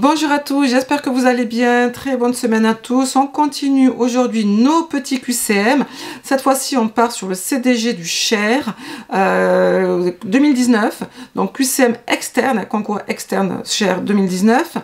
Bonjour à tous, j'espère que vous allez bien. Très bonne semaine à tous. On continue aujourd'hui nos petits QCM. Cette fois-ci, on part sur le CDG du Cher 2019. Donc QCM externe, concours externe Cher 2019.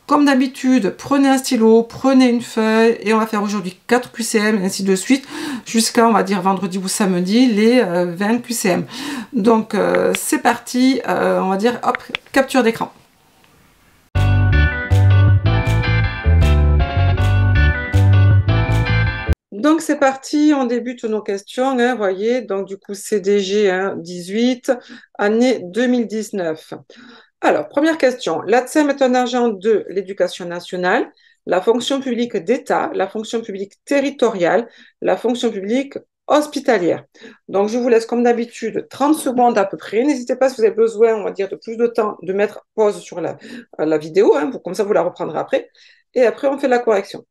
Comme d'habitude, prenez un stylo, prenez une feuille et on va faire aujourd'hui 4 QCM et ainsi de suite jusqu'à, on va dire, vendredi ou samedi, les 20 QCM. Donc, c'est parti, on va dire, hop, capture d'écran. Donc c'est parti, on débute nos questions, hein, voyez, donc du coup CDG 18, année 2019. Alors, première question, l'ATSEM est un agent de l'éducation nationale, la fonction publique d'État, la fonction publique territoriale, la fonction publique hospitalière. Donc je vous laisse comme d'habitude 30 secondes à peu près, n'hésitez pas si vous avez besoin, on va dire, de plus de temps, de mettre pause sur la vidéo, hein, comme ça vous la reprendrez après, et après on fait la correction.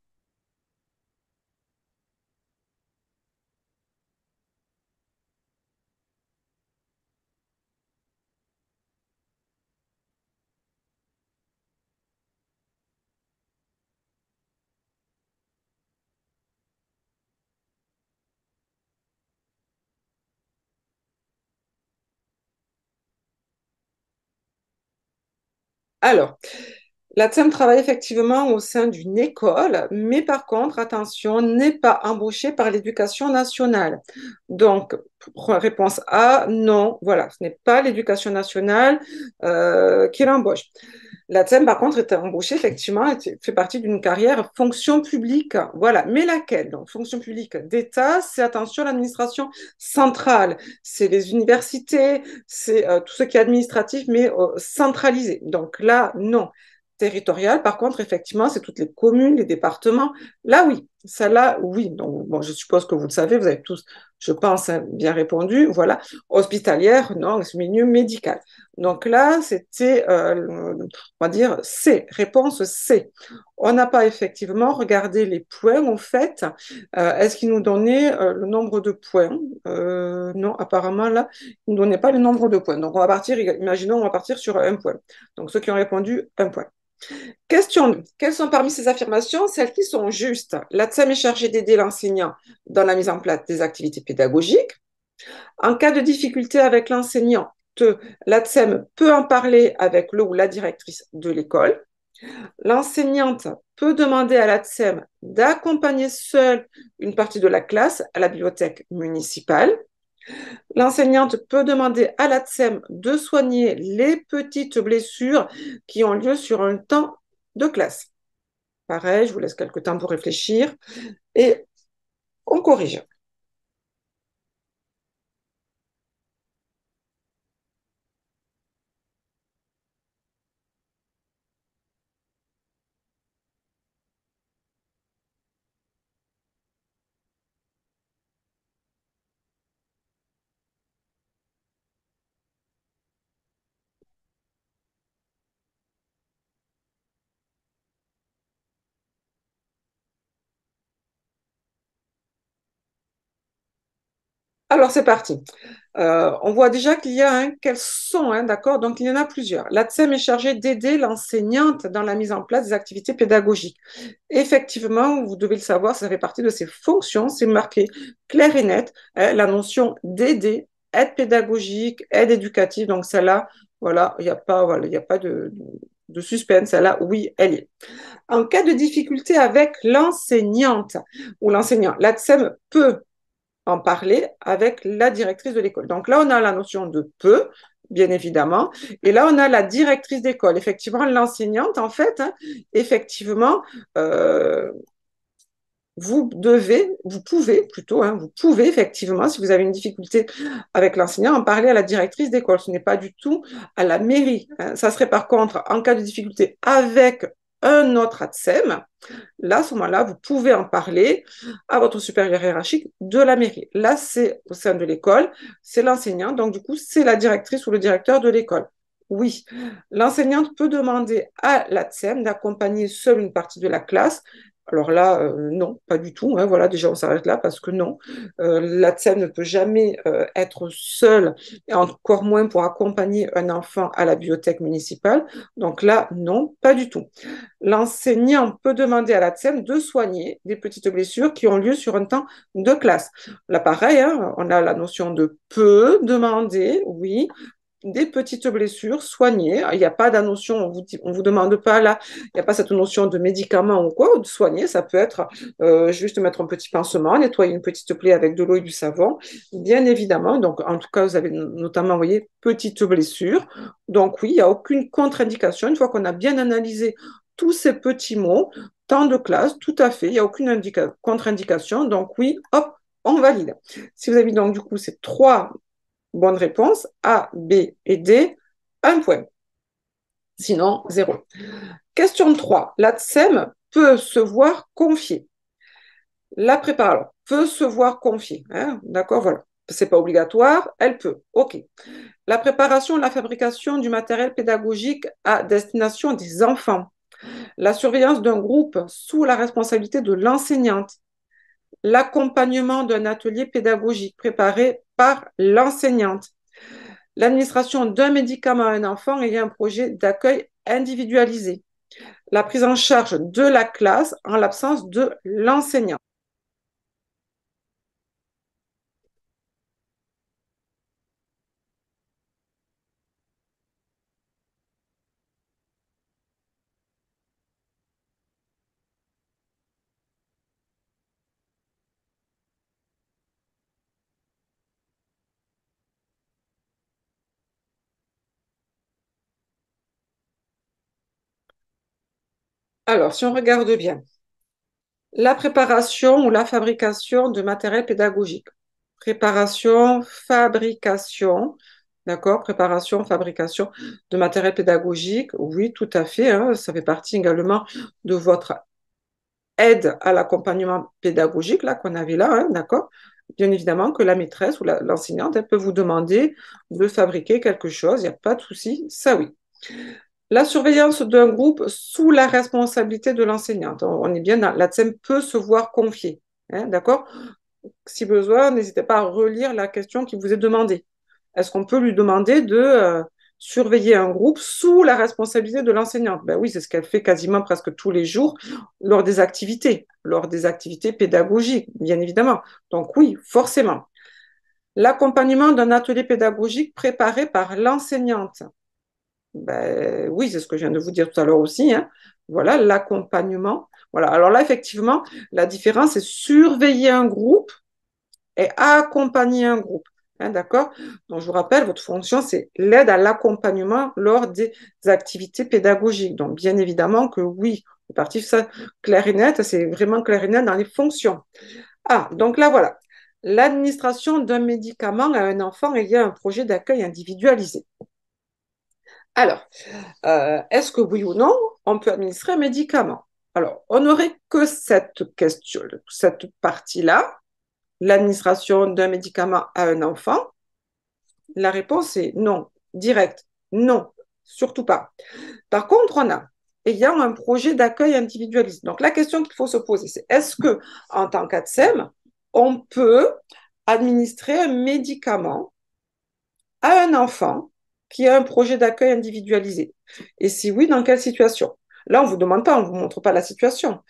Alors, la TSEM travaille effectivement au sein d'une école, mais par contre, attention, n'est pas embauchée par l'éducation nationale. Donc, réponse A, non, voilà, ce n'est pas l'éducation nationale qui l'embauche. La TSEM, par contre, est embauchée, effectivement, fait partie d'une carrière fonction publique. Voilà, mais laquelle? Donc, fonction publique d'État, c'est, attention, l'administration centrale. C'est les universités, c'est tout ce qui est administratif, mais centralisé. Donc là, non. Territorial, par contre, effectivement, c'est toutes les communes, les départements. Là, oui. Ça, là, oui. Donc, bon, je suppose que vous le savez, vous avez tous, je pense, hein, bien répondu. Voilà. Hospitalière, non, c'est milieu médical. Donc là, c'était, on va dire, C. Réponse C. On n'a pas effectivement regardé les points, en fait. Est-ce qu'il nous donnait le nombre de points? Non, apparemment, là, il ne nous donnait pas le nombre de points. Donc, on va partir, imaginons, on va partir sur un point. Donc, ceux qui ont répondu, un point. Question 2. Quelles sont parmi ces affirmations celles qui sont justes? La TSEM est chargée d'aider l'enseignant dans la mise en place des activités pédagogiques. En cas de difficulté avec l'enseignant, la TSEM peut en parler avec le ou la directrice de l'école. L'enseignante peut demander à la TSEM d'accompagner seule une partie de la classe à la bibliothèque municipale. L'enseignante peut demander à la TSEM de soigner les petites blessures qui ont lieu sur un temps de classe. Pareil, je vous laisse quelques temps pour réfléchir et on corrige. Alors, c'est parti. On voit déjà qu'il y a quels sont, d'accord? Donc, il y en a plusieurs. La TSEM est chargée d'aider l'enseignante dans la mise en place des activités pédagogiques. Effectivement, vous devez le savoir, ça fait partie de ses fonctions. C'est marqué clair et net, hein, la notion d'aider, aide pédagogique, aide éducative. Donc, celle-là, voilà, il n'y a pas, voilà, il y a pas de suspense. Celle-là, oui, elle y est. En cas de difficulté avec l'enseignante ou l'enseignant, la TSEM peut en parler avec la directrice de l'école. Donc là, on a la notion de peut, bien évidemment, et là, on a la directrice d'école. Effectivement, l'enseignante, en fait, hein, effectivement, vous pouvez plutôt, hein, vous pouvez effectivement, si vous avez une difficulté avec l'enseignant, en parler à la directrice d'école. Ce n'est pas du tout à la mairie, hein. Ça serait par contre, en cas de difficulté avec un autre ATSEM, là, à ce moment-là, vous pouvez en parler à votre supérieur hiérarchique de la mairie. Là, c'est au sein de l'école, c'est l'enseignant, donc du coup, c'est la directrice ou le directeur de l'école. Oui, l'enseignante peut demander à l'ATSEM d'accompagner seule une partie de la classe. Alors là, non, pas du tout, hein. Voilà, déjà, on s'arrête là parce que non, la TSEM ne peut jamais être seule, et encore moins pour accompagner un enfant à la bibliothèque municipale. Donc là, non, pas du tout. L'enseignant peut demander à la TSEM de soigner des petites blessures qui ont lieu sur un temps de classe. Là, pareil, hein, on a la notion de peut demander, oui, des petites blessures soignées. Il n'y a pas de notion, on vous demande pas là, il n'y a pas cette notion de médicament ou quoi, ou de soigner. Ça peut être juste mettre un petit pansement, nettoyer une petite plaie avec de l'eau et du savon, bien évidemment. Donc, en tout cas, vous avez notamment envoyé petite blessure. Donc, oui, il n'y a aucune contre-indication. Une fois qu'on a bien analysé tous ces petits mots, temps de classe, tout à fait, il n'y a aucune contre-indication. Donc, oui, hop, on valide. Si vous avez donc du coup ces trois bonne réponse, A, B et D, un point. Sinon, zéro. Question 3. La TSEM peut se voir confier. La préparation peut se voir confier. Hein, d'accord, voilà. C'est pas obligatoire, elle peut. OK. La préparation et la fabrication du matériel pédagogique à destination des enfants. La surveillance d'un groupe sous la responsabilité de l'enseignante. L'accompagnement d'un atelier pédagogique préparé par l'enseignante. L'administration d'un médicament à un enfant ayant un projet d'accueil individualisé. La prise en charge de la classe en l'absence de l'enseignant. Alors, si on regarde bien, la préparation ou la fabrication de matériel pédagogique. Préparation, fabrication, d'accord? Préparation, fabrication de matériel pédagogique. Oui, tout à fait, hein, ça fait partie également de votre aide à l'accompagnement pédagogique là qu'on avait là, hein, d'accord? Bien évidemment que la maîtresse ou l'enseignante, elle peut vous demander de fabriquer quelque chose, il n'y a pas de souci, ça oui. La surveillance d'un groupe sous la responsabilité de l'enseignante. On est bien dans la TSEM peut se voir confier, hein, d'accord? Si besoin, n'hésitez pas à relire la question qui vous est demandée. Est-ce qu'on peut lui demander de surveiller un groupe sous la responsabilité de l'enseignante? Ben oui, c'est ce qu'elle fait quasiment presque tous les jours lors des activités pédagogiques, bien évidemment. Donc oui, forcément. L'accompagnement d'un atelier pédagogique préparé par l'enseignante. Ben, oui, c'est ce que je viens de vous dire tout à l'heure aussi, hein. Voilà, l'accompagnement. Voilà. Alors là, effectivement, la différence, c'est surveiller un groupe et accompagner un groupe. Hein, d'accord? Donc, je vous rappelle, votre fonction, c'est l'aide à l'accompagnement lors des activités pédagogiques. Donc, bien évidemment que oui, c'est parti, ça, clair et net, c'est vraiment clair et net dans les fonctions. Ah, donc là, voilà. L'administration d'un médicament à un enfant ayant un projet d'accueil individualisé. Alors, est-ce que oui ou non, on peut administrer un médicament? Alors, on n'aurait que cette question, cette partie-là, l'administration d'un médicament à un enfant. La réponse est non, direct, non, surtout pas. Par contre, on a ayant un projet d'accueil individualisé. Donc, la question qu'il faut se poser, c'est est-ce que, en tant qu'ATSEM, on peut administrer un médicament à un enfant qui a un projet d'accueil individualisé? Et si oui, dans quelle situation? Là, on ne vous demande pas, on ne vous montre pas la situation.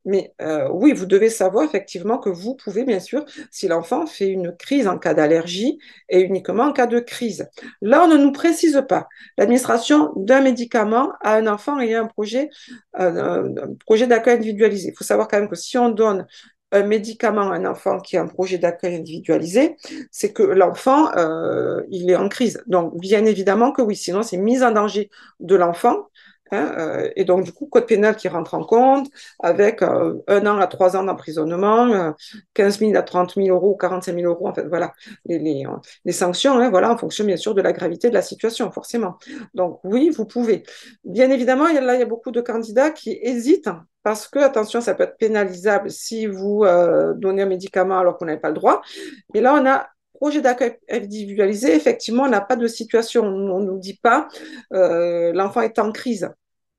Mais oui, vous devez savoir effectivement que vous pouvez, bien sûr, si l'enfant fait une crise en cas d'allergie et uniquement en cas de crise. Là, on ne nous précise pas. L'administration d'un médicament à un enfant ayant un projet d'accueil individualisé. Il faut savoir quand même que si on donne un médicament à un enfant qui a un projet d'accueil individualisé, c'est que l'enfant, il est en crise. Donc, bien évidemment que oui, sinon c'est mise en danger de l'enfant. Hein, et donc, du coup, code pénal qui rentre en compte, avec 1 an à 3 ans d'emprisonnement, 15 000 à 30 000 euros ou 45 000 euros, en fait, voilà, les sanctions, hein, voilà, en fonction, bien sûr, de la gravité de la situation, forcément. Donc, oui, vous pouvez. Bien évidemment, il y a beaucoup de candidats qui hésitent parce que, attention, ça peut être pénalisable si vous donnez un médicament alors qu'on n'avait pas le droit. Mais là, on a projet d'accueil individualisé, effectivement, on n'a pas de situation. On ne nous dit pas l'enfant est en crise.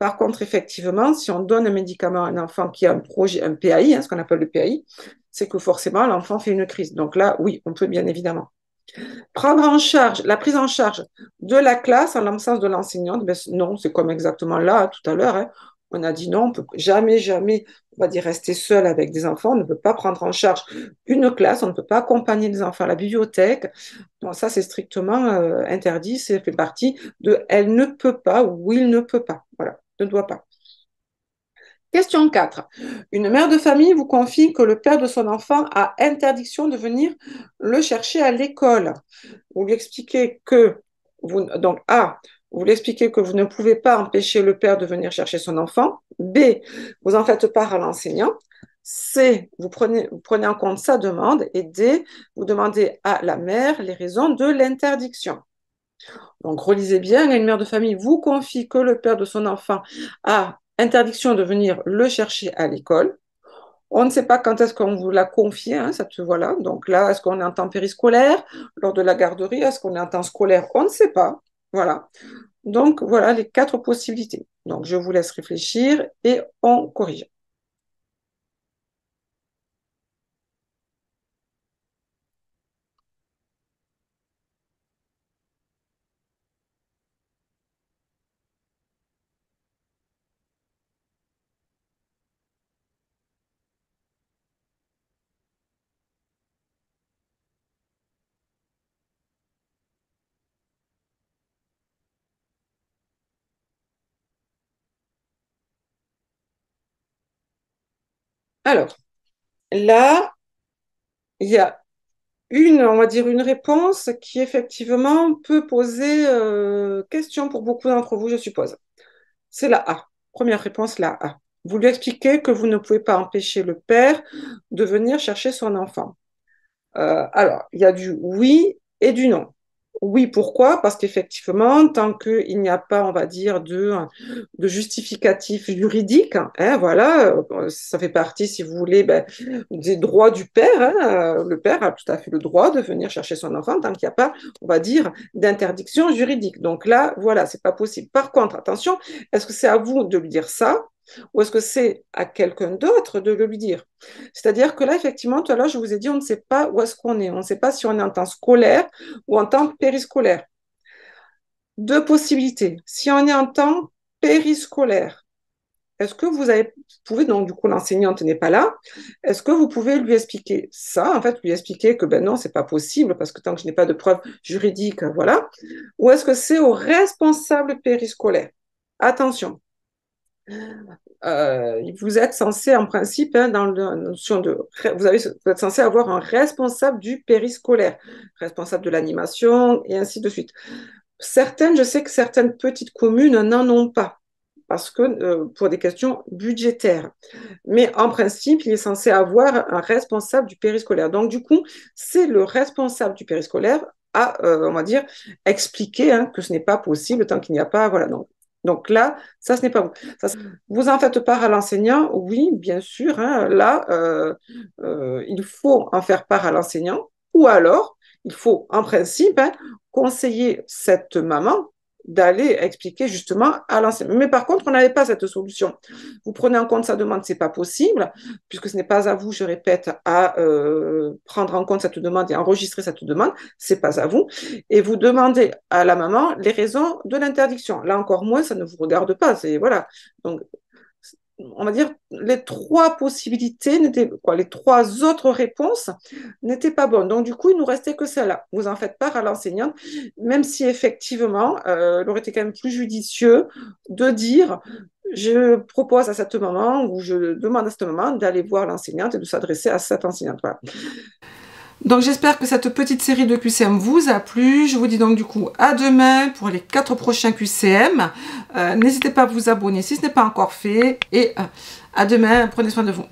Par contre, effectivement, si on donne un médicament à un enfant qui a un projet, un PAI, hein, ce qu'on appelle le PAI, c'est que forcément, l'enfant fait une crise. Donc là, oui, on peut bien évidemment. Prendre en charge, la prise en charge de la classe en l'absence de l'enseignante, ben, non, c'est comme exactement là, tout à l'heure, hein. On a dit non, on ne peut jamais, jamais, on va dire, rester seul avec des enfants. On ne peut pas prendre en charge une classe, on ne peut pas accompagner les enfants à la bibliothèque. Donc ça, c'est strictement interdit. Ça fait partie de elle ne peut pas ou il ne peut pas. Voilà, ne doit pas. Question 4. Une mère de famille vous confie que le père de son enfant a interdiction de venir le chercher à l'école. Vous lui expliquez que vous, donc A, vous lui expliquez que vous ne pouvez pas empêcher le père de venir chercher son enfant. B, vous en faites part à l'enseignant. C, vous prenez en compte sa demande. Et D, vous demandez à la mère les raisons de l'interdiction. Donc, relisez bien, une mère de famille vous confie que le père de son enfant a interdiction de venir le chercher à l'école. On ne sait pas quand est-ce qu'on vous l'a confié, hein, voilà. Donc là, est-ce qu'on est en temps périscolaire, lors de la garderie, est-ce qu'on est en temps scolaire? On ne sait pas. Voilà. Donc voilà les 4 possibilités. Donc je vous laisse réfléchir et on corrige. Alors, là, il y a on va dire une réponse qui effectivement peut poser question pour beaucoup d'entre vous, je suppose. C'est la A. Première réponse, la A. Vous lui expliquez que vous ne pouvez pas empêcher le père de venir chercher son enfant. Alors, il y a du oui et du non. Oui, pourquoi? Parce qu'effectivement, tant qu'il n'y a pas, on va dire, de justificatif juridique, hein, voilà, ça fait partie, si vous voulez, ben, des droits du père. Hein. Le père a tout à fait le droit de venir chercher son enfant tant qu'il n'y a pas, on va dire, d'interdiction juridique. Donc là, voilà, c'est pas possible. Par contre, attention, est-ce que c'est à vous de lui dire ça ou est-ce que c'est à quelqu'un d'autre de le lui dire? C'est-à-dire que là, effectivement, tout à l'heure, je vous ai dit, on ne sait pas où est-ce qu'on est. On ne sait pas si on est en temps scolaire ou en temps périscolaire. Deux possibilités. Si on est en temps périscolaire, est-ce que pouvez, donc du coup, l'enseignante n'est pas là, est-ce que vous pouvez lui expliquer ça, en fait, lui expliquer que ben non, c'est pas possible parce que tant que je n'ai pas de preuve juridique, voilà. Ou est-ce que c'est au responsable périscolaire? Attention, vous êtes censé, en principe, hein, dans la notion vous êtes censé avoir un responsable du périscolaire, responsable de l'animation et ainsi de suite. Je sais que certaines petites communes n'en ont pas parce que pour des questions budgétaires. Mais en principe, il est censé avoir un responsable du périscolaire. Donc, du coup, c'est le responsable du périscolaire à, on va dire, expliquer hein, que ce n'est pas possible tant qu'il n'y a pas, voilà. Donc là, ça, ce n'est pas vous. Vous en faites part à l'enseignant? Oui, bien sûr. Hein, là, il faut en faire part à l'enseignant. Ou alors, il faut, en principe, hein, conseiller cette maman d'aller expliquer justement à l'enseignant. Mais par contre, on n'avait pas cette solution. Vous prenez en compte sa demande, c'est pas possible, puisque ce n'est pas à vous, je répète, à prendre en compte cette demande et enregistrer cette demande, c'est pas à vous. Et vous demandez à la maman les raisons de l'interdiction. Là encore moins, ça ne vous regarde pas. C'est voilà. Donc, on va dire, les 3 possibilités les 3 autres réponses n'étaient pas bonnes. Donc, du coup, il nous restait que celle-là. Vous en faites part à l'enseignante, même si effectivement, il aurait été quand même plus judicieux de dire je propose à cette maman ou je demande à cette maman d'aller voir l'enseignante et de s'adresser à cette enseignante. Voilà. Donc j'espère que cette petite série de QCM vous a plu. Je vous dis donc du coup à demain pour les 4 prochains QCM. N'hésitez pas à vous abonner si ce n'est pas encore fait. Et à demain, prenez soin de vous.